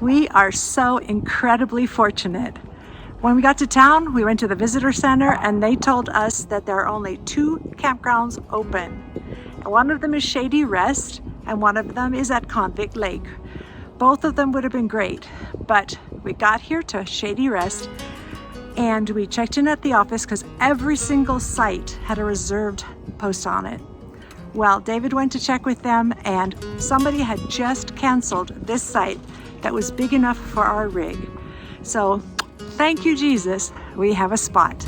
We are so incredibly fortunate. When we got to town, we went to the visitor center and they told us that there are only 2 campgrounds open. One of them is Shady Rest and one of them is at Convict Lake. Both of them would have been great, but we got here to Shady Rest and we checked in at the office because every single site had a reserved post on it. Well, David went to check with them and somebody had just canceled this site that was big enough for our rig. So thank you, Jesus, we have a spot.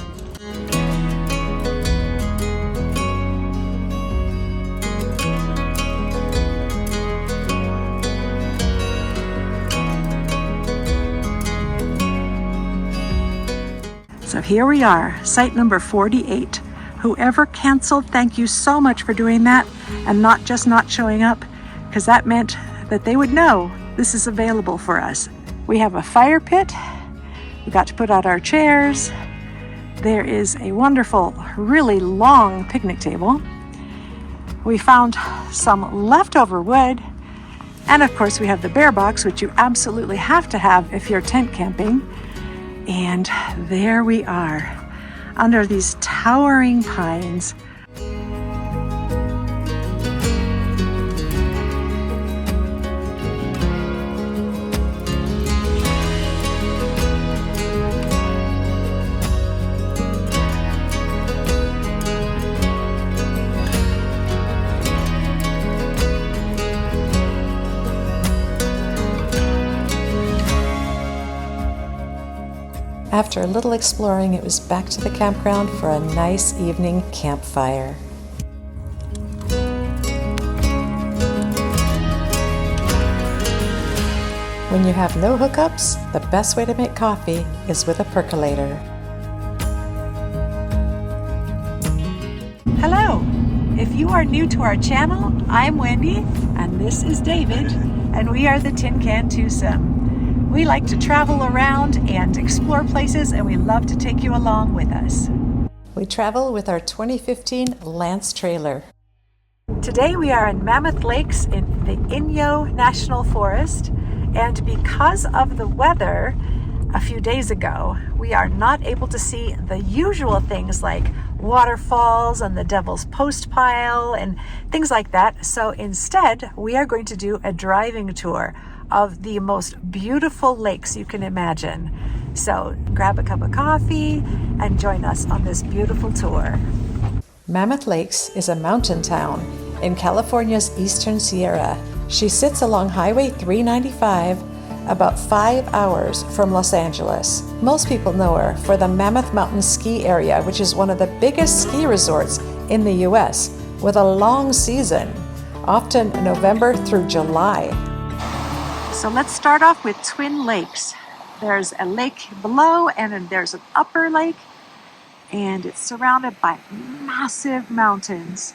So here we are, site number 48. Whoever canceled, thank you so much for doing that and not just not showing up, because that meant that they would know this is available for us. We have a fire pit. We got to put out our chairs. There is a wonderful, really long picnic table. We found some leftover wood. And of course we have the bear box, which you absolutely have to have if you're tent camping. And there we are, under these towering pines. After a little exploring, it was back to the campground for a nice evening campfire. When you have no hookups, the best way to make coffee is with a percolator. Hello, if you are new to our channel, I'm Wendy and this is David, and we are the Tin Can Twosome. We like to travel around and explore places, and we love to take you along with us. We travel with our 2015 Lance trailer. Today we are in Mammoth Lakes in the Inyo National Forest, and because of the weather a few days ago, we are not able to see the usual things like waterfalls and the Devil's Post Pile and things like that. So instead, we are going to do a driving tour of the most beautiful lakes you can imagine. So grab a cup of coffee and join us on this beautiful tour. Mammoth Lakes is a mountain town in California's Eastern Sierra. She sits along Highway 395, about 5 hours from Los Angeles. Most people know her for the Mammoth Mountain Ski Area, which is one of the biggest ski resorts in the US, with a long season, often November through July. So let's start off with Twin Lakes. There's a lake below and then there's an upper lake, and it's surrounded by massive mountains.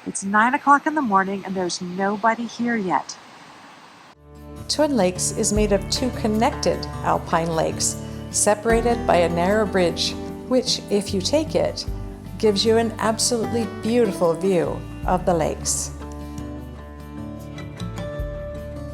It's 9 o'clock in the morning and there's nobody here yet. Twin Lakes is made of 2 connected alpine lakes, separated by a narrow bridge, which, if you take it, gives you an absolutely beautiful view of the lakes.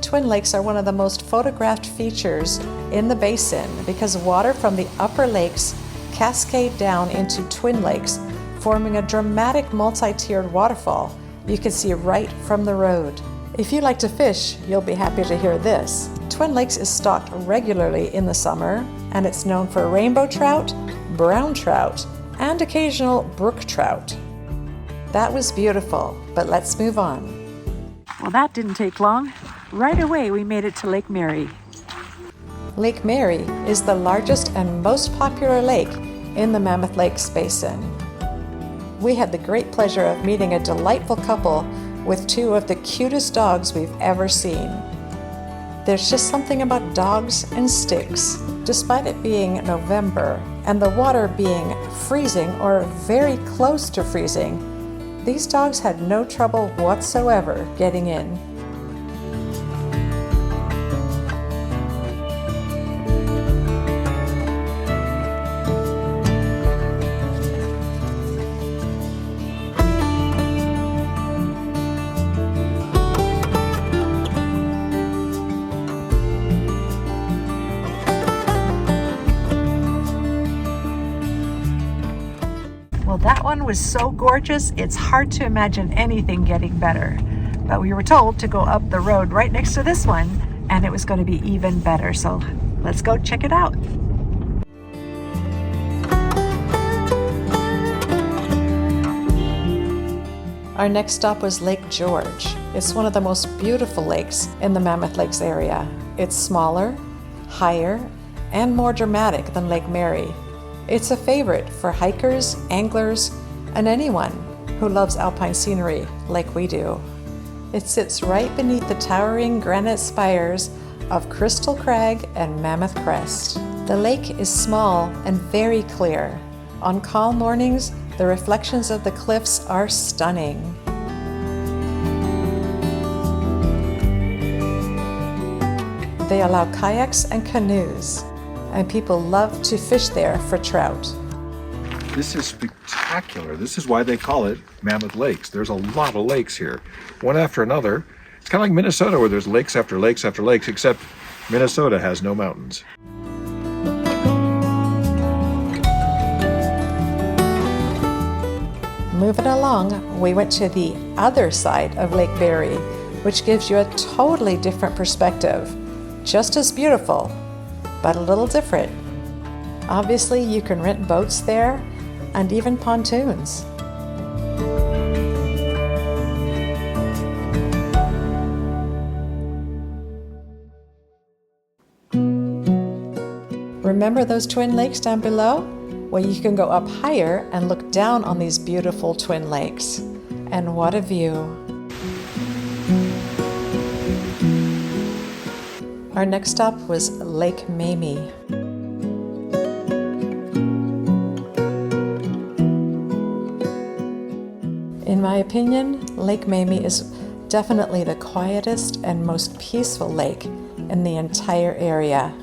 Twin Lakes are one of the most photographed features in the basin because water from the upper lakes cascade down into Twin Lakes, forming a dramatic multi-tiered waterfall you can see right from the road. If you like to fish, you'll be happy to hear this. Twin Lakes is stocked regularly in the summer, and it's known for rainbow trout, brown trout, and occasional brook trout. That was beautiful, but let's move on. Well, that didn't take long. Right away, we made it to Lake Mary. Lake Mary is the largest and most popular lake in the Mammoth Lakes Basin. We had the great pleasure of meeting a delightful couple with 2 of the cutest dogs we've ever seen. There's just something about dogs and sticks. Despite it being November and the water being freezing or very close to freezing, these dogs had no trouble whatsoever getting in. one was so gorgeous, it's hard to imagine anything getting better. But we were told to go up the road right next to this one, and it was going to be even better. So let's go check it out. Our next stop was Lake George. It's one of the most beautiful lakes in the Mammoth Lakes area. It's smaller, higher, and more dramatic than Lake Mary. It's a favorite for hikers, anglers, and anyone who loves alpine scenery like we do. It sits right beneath the towering granite spires of Crystal Crag and Mammoth Crest. The lake is small and very clear. On calm mornings, the reflections of the cliffs are stunning. They allow kayaks and canoes, and people love to fish there for trout. This is spectacular. This is why they call it Mammoth Lakes. There's a lot of lakes here, one after another. It's kind of like Minnesota, where there's lakes after lakes after lakes, except Minnesota has no mountains. Moving along, we went to the other side of Lake Berry, which gives you a totally different perspective. Just as beautiful, but a little different. Obviously, you can rent boats there and even pontoons. Remember those twin lakes down below? Well, you can go up higher and look down on these beautiful twin lakes. And what a view! Our next stop was Lake Mamie. In my opinion, Lake Mamie is definitely the quietest and most peaceful lake in the entire area.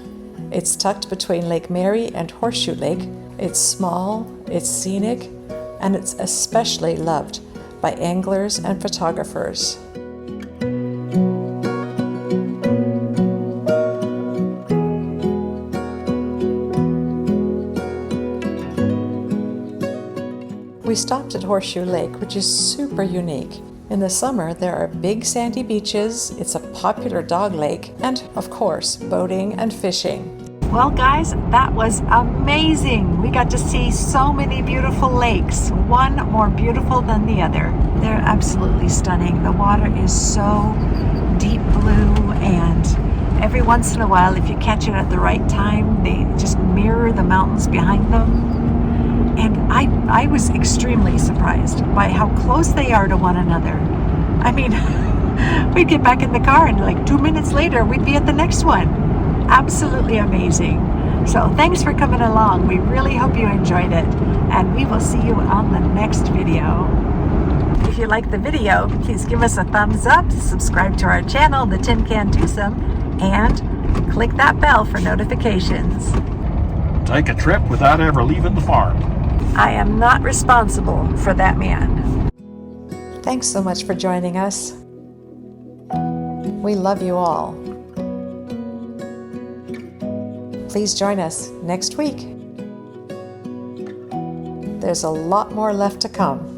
It's tucked between Lake Mary and Horseshoe Lake. It's small, it's scenic, and it's especially loved by anglers and photographers. We stopped at Horseshoe Lake, which is super unique. In the summer, there are big sandy beaches, it's a popular dog lake, and of course, boating and fishing. Well, guys, that was amazing. We got to see so many beautiful lakes, one more beautiful than the other. They're absolutely stunning. The water is so deep blue, and every once in a while, if you catch it at the right time, they just mirror the mountains behind them. And I was extremely surprised by how close they are to one another. I mean, we'd get back in the car and like 2 minutes later, we'd be at the next one. Absolutely amazing. So thanks for coming along. We really hope you enjoyed it, and we will see you on the next video. If you like the video, please give us a thumbs up, subscribe to our channel, The Tin Can Twosome, and click that bell for notifications. Take a trip without ever leaving the farm. I am not responsible for that man. Thanks so much for joining us. We love you all. Please join us next week. There's a lot more left to come.